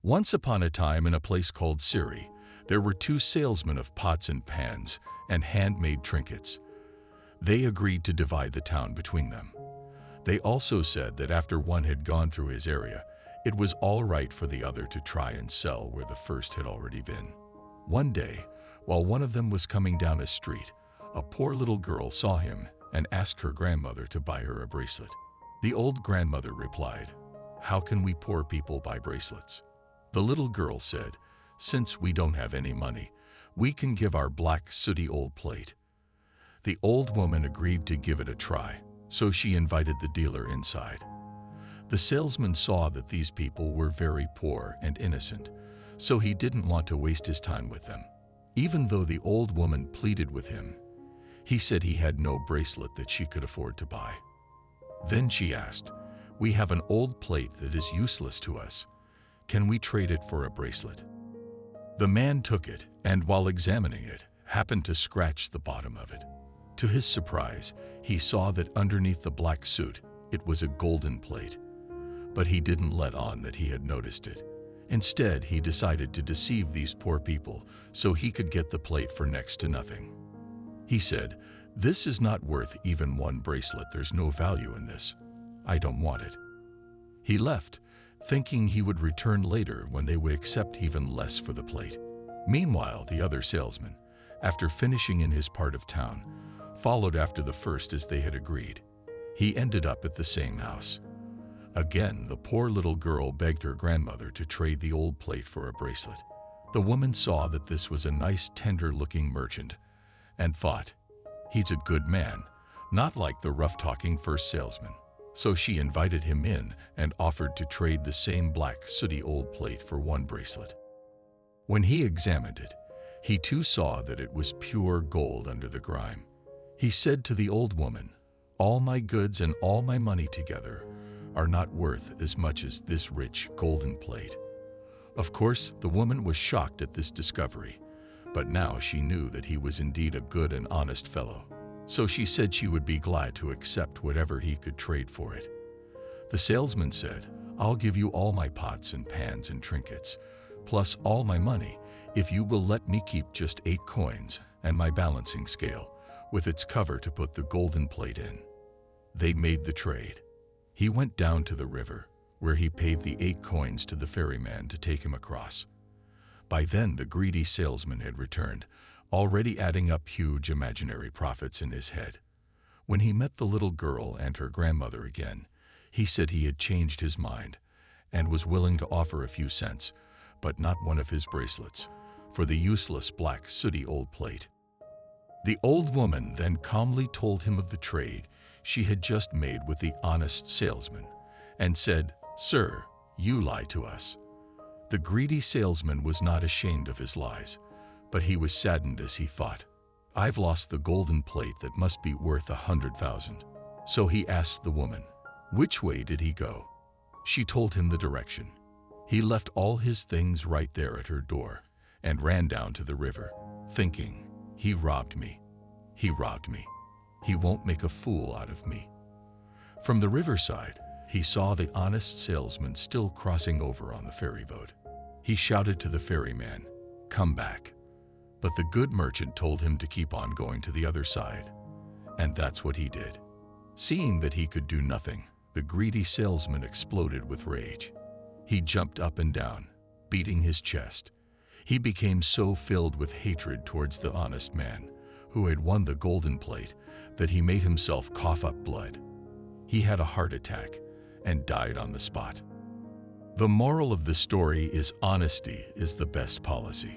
Once upon a time in a place called Siri, there were two salesmen of pots and pans and handmade trinkets. They agreed to divide the town between them. They also said that after one had gone through his area, it was all right for the other to try and sell where the first had already been. One day, while one of them was coming down a street, a poor little girl saw him and asked her grandmother to buy her a bracelet. The old grandmother replied, "How can we poor people buy bracelets?" The little girl said, "Since we don't have any money, we can give our black, sooty old plate." The old woman agreed to give it a try, so she invited the dealer inside. The salesman saw that these people were very poor and innocent, so he didn't want to waste his time with them. Even though the old woman pleaded with him, he said he had no bracelet that she could afford to buy. Then she asked, "We have an old plate that is useless to us. Can we trade it for a bracelet?" The man took it and, while examining it, happened to scratch the bottom of it. To his surprise, he saw that underneath the black suit, it was a golden plate. But he didn't let on that he had noticed it. Instead, he decided to deceive these poor people so he could get the plate for next to nothing. He said, "This is not worth even one bracelet. There's no value in this. I don't want it." He left, thinking he would return later when they would accept even less for the plate. Meanwhile, the other salesman, after finishing in his part of town, followed after the first as they had agreed. He ended up at the same house. Again, the poor little girl begged her grandmother to trade the old plate for a bracelet. The woman saw that this was a nice, tender-looking merchant and thought, "He's a good man, not like the rough-talking first salesman." So she invited him in and offered to trade the same black, sooty old plate for one bracelet. When he examined it, he too saw that it was pure gold under the grime. He said to the old woman, "All my goods and all my money together are not worth as much as this rich golden plate." Of course, the woman was shocked at this discovery, but now she knew that he was indeed a good and honest fellow. So she said she would be glad to accept whatever he could trade for it. The salesman said, "I'll give you all my pots and pans and trinkets, plus all my money, if you will let me keep just 8 coins and my balancing scale, with its cover to put the golden plate in." They made the trade. He went down to the river, where he paid the 8 coins to the ferryman to take him across. By then, the greedy salesman had returned, already adding up huge imaginary profits in his head. When he met the little girl and her grandmother again, he said he had changed his mind and was willing to offer a few cents, but not one of his bracelets, for the useless black, sooty old plate. The old woman then calmly told him of the trade she had just made with the honest salesman and said, "Sir, you lie to us." The greedy salesman was not ashamed of his lies, but he was saddened as he thought, "I've lost the golden plate that must be worth 100,000. So he asked the woman, "Which way did he go?" She told him the direction. He left all his things right there at her door and ran down to the river, thinking, "He robbed me. He robbed me. He won't make a fool out of me." From the riverside, he saw the honest salesman still crossing over on the ferry boat. He shouted to the ferryman, "Come back." But the good merchant told him to keep on going to the other side. And that's what he did. Seeing that he could do nothing, the greedy salesman exploded with rage. He jumped up and down, beating his chest. He became so filled with hatred towards the honest man, who had won the golden plate, that he made himself cough up blood. He had a heart attack and died on the spot. The moral of the story is honesty is the best policy.